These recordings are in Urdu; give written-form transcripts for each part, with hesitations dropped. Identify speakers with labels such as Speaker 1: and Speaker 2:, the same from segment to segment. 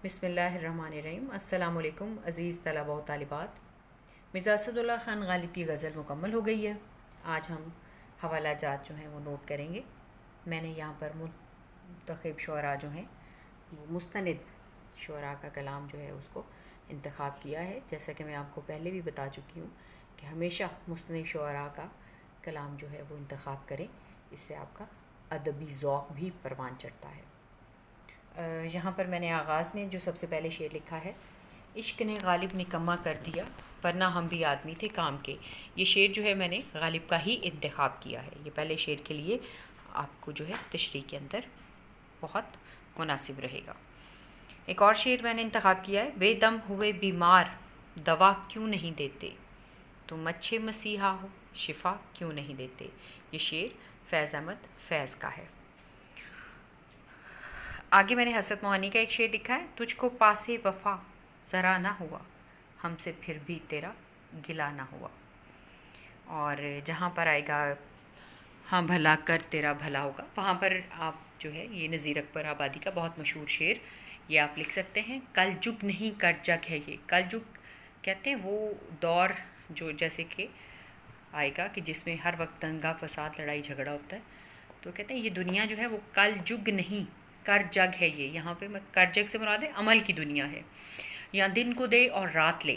Speaker 1: بسم اللہ الرحمن الرحیم۔ السلام علیکم عزیز طلباء و طالبات۔ مرزا اسداللہ خان غالب کی غزل مکمل ہو گئی ہے۔ آج ہم حوالہ جات جو ہیں وہ نوٹ کریں گے۔ میں نے یہاں پر منتخب شعراء جو ہیں وہ مستند شعراء کا کلام جو ہے اس کو انتخاب کیا ہے، جیسا کہ میں آپ کو پہلے بھی بتا چکی ہوں کہ ہمیشہ مستند شعراء کا کلام جو ہے وہ انتخاب کریں، اس سے آپ کا ادبی ذوق بھی پروان چڑھتا ہے۔ یہاں پر میں نے آغاز میں جو سب سے پہلے شعر لکھا ہے، عشق نے غالب نکما کر دیا ورنہ ہم بھی آدمی تھے کام کے۔ یہ شعر جو ہے میں نے غالب کا ہی انتخاب کیا ہے۔ یہ پہلے شعر کے لیے آپ کو جو ہے تشریح کے اندر بہت مناسب رہے گا۔ ایک اور شعر میں نے انتخاب کیا ہے، بے دم ہوئے بیمار دوا کیوں نہیں دیتے، تم اچھے مسیحا ہو شفا کیوں نہیں دیتے۔ یہ شعر فیض احمد فیض کا ہے۔ آگے میں نے حسرت موہانی کا ایک شعر لکھا ہے، تجھ کو پاسے وفا ذرا نہ ہوا ہم سے پھر بھی تیرا گلا نہ ہوا۔ اور جہاں پر آئے گا ہاں بھلا کر تیرا بھلا ہوگا، وہاں پر آپ جو ہے یہ نذیر اکبر آبادی کا بہت مشہور شعر یہ آپ لکھ سکتے ہیں، کل جگ نہیں کر جگ ہے یہ۔ کل جگ کہتے ہیں وہ دور جو جیسے کہ آئے گا کہ جس میں ہر وقت دنگا فساد لڑائی جھگڑا ہوتا ہے، تو کہتے ہیں یہ دنیا جو ہے وہ کل جگ نہیں کر جگ ہے یہ۔ یہاں پہ میں کر جگ سے مراد ہے عمل کی دنیا ہے۔ یہاں دن کو دے اور رات لے،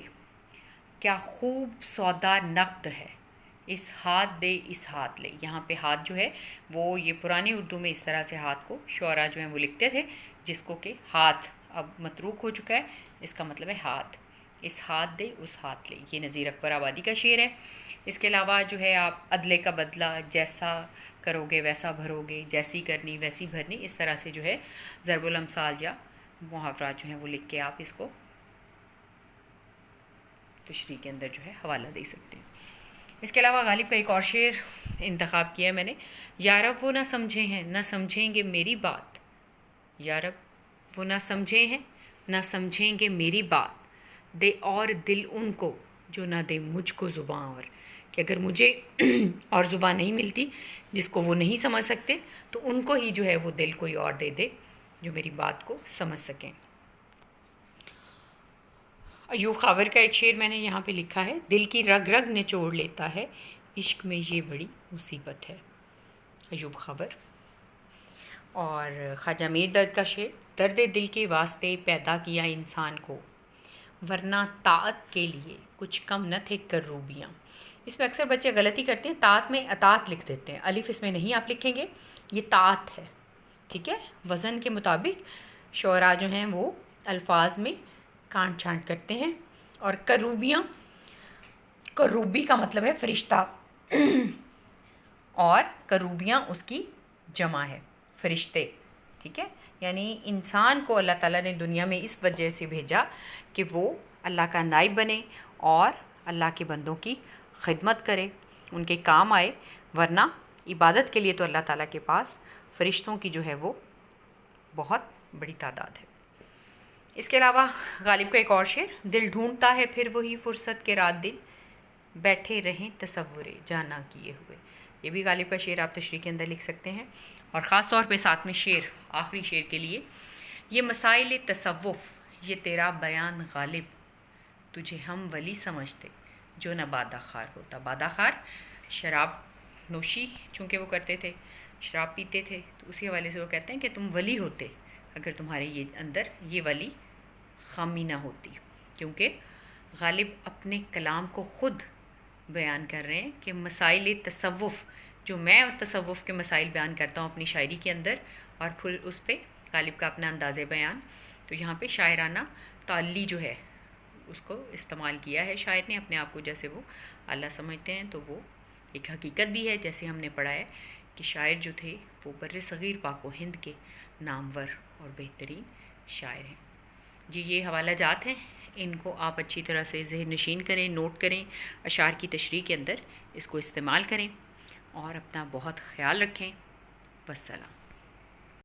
Speaker 1: کیا خوب سودا نقد ہے، اس ہاتھ دے اس ہاتھ لے۔ یہاں پہ ہاتھ جو ہے وہ یہ پرانی اردو میں اس طرح سے ہاتھ کو شعراء جو ہیں وہ لکھتے تھے، جس کو کہ ہاتھ اب متروک ہو چکا ہے، اس کا مطلب ہے ہاتھ، اس ہاتھ دے اس ہاتھ لے۔ یہ نذیر اکبر آبادی کا شعر ہے۔ اس کے علاوہ جو ہے آپ عدلے کا بدلہ جیسا کرو گے ویسا بھرو گے، جیسی کرنی ویسی بھرنی، اس طرح سے جو ہے ضرب الامثال یا محاورات جو ہیں وہ لکھ کے آپ اس کو تشریح کے اندر جو ہے حوالہ دے سکتے ہیں۔ اس کے علاوہ غالب کا ایک اور شعر انتخاب کیا ہے میں نے، یارب وہ نہ سمجھے ہیں نہ سمجھیں گے میری بات، یارب وہ نہ سمجھے ہیں نہ سمجھیں گے میری بات، دے اور دل ان کو جو نہ دے مجھ کو زباں اور، کہ اگر مجھے اور زبان نہیں ملتی جس کو وہ نہیں سمجھ سکتے تو ان کو ہی جو ہے وہ دل کوئی اور دے دے جو میری بات کو سمجھ سکیں۔ ایوب خاور کا ایک شعر میں نے یہاں پہ لکھا ہے، دل کی رگ رگ نچوڑ لیتا ہے عشق میں یہ بڑی مصیبت ہے۔ ایوب خاور۔ اور خواجہ میر درد کا شعر، درد دل کے واسطے پیدا کیا انسان کو ورنہ طاعت کے لیے کچھ کم نہ تھے کروبیاں۔ اس میں اکثر بچے غلطی کرتے ہیں، طاعت میں اطاعت لکھ دیتے ہیں، الف اس میں نہیں آپ لکھیں گے، یہ طاعت ہے، ٹھیک ہے۔ وزن کے مطابق شعراء جو ہیں وہ الفاظ میں کانٹ چھانٹ کرتے ہیں۔ اور کروبیاں، کروبی کا مطلب ہے فرشتہ، اور کروبیاں اس کی جمع ہے، فرشتے، ٹھیک ہے۔ یعنی انسان کو اللہ تعالیٰ نے دنیا میں اس وجہ سے بھیجا کہ وہ اللہ کا نائب بنے اور اللہ کے بندوں کی خدمت کرے، ان کے کام آئے، ورنہ عبادت کے لیے تو اللہ تعالیٰ کے پاس فرشتوں کی جو ہے وہ بہت بڑی تعداد ہے۔ اس کے علاوہ غالب کا ایک اور شعر، دل ڈھونڈتا ہے پھر وہی فرصت کے رات دن بیٹھے رہیں تصور جانا کیے ہوئے۔ یہ بھی غالب کا شعر آپ تشریح کے اندر لکھ سکتے ہیں۔ اور خاص طور پہ ساتھ میں شعر، آخری شعر کے لیے، یہ مسائل تصوف یہ تیرا بیان غالب، تجھے ہم ولی سمجھتے جو نہ بادہ خار ہوتا۔ بادہ خار شراب نوشی چونکہ وہ کرتے تھے، شراب پیتے تھے، تو اسی حوالے سے وہ کہتے ہیں کہ تم ولی ہوتے اگر تمہارے یہ اندر یہ ولی خامی نہ ہوتی، کیونکہ غالب اپنے کلام کو خود بیان کر رہے ہیں کہ مسائل تصوف، جو میں تصوف کے مسائل بیان کرتا ہوں اپنی شاعری کے اندر، اور پھر اس پہ غالب کا اپنا انداز بیان، تو یہاں پہ شاعرانہ تعلی جو ہے اس کو استعمال کیا ہے شاعر نے، اپنے آپ کو جیسے وہ اللہ سمجھتے ہیں، تو وہ ایک حقیقت بھی ہے، جیسے ہم نے پڑھا ہے کہ شاعر جو تھے وہ بر صغیر پاک و ہند کے نامور اور بہترین شاعر ہیں۔ جی یہ حوالہ جات ہیں، ان کو آپ اچھی طرح سے ذہن نشین کریں، نوٹ کریں، اشعار کی تشریح کے اندر اس کو استعمال کریں، اور اپنا بہت خیال رکھیں۔ والسلام۔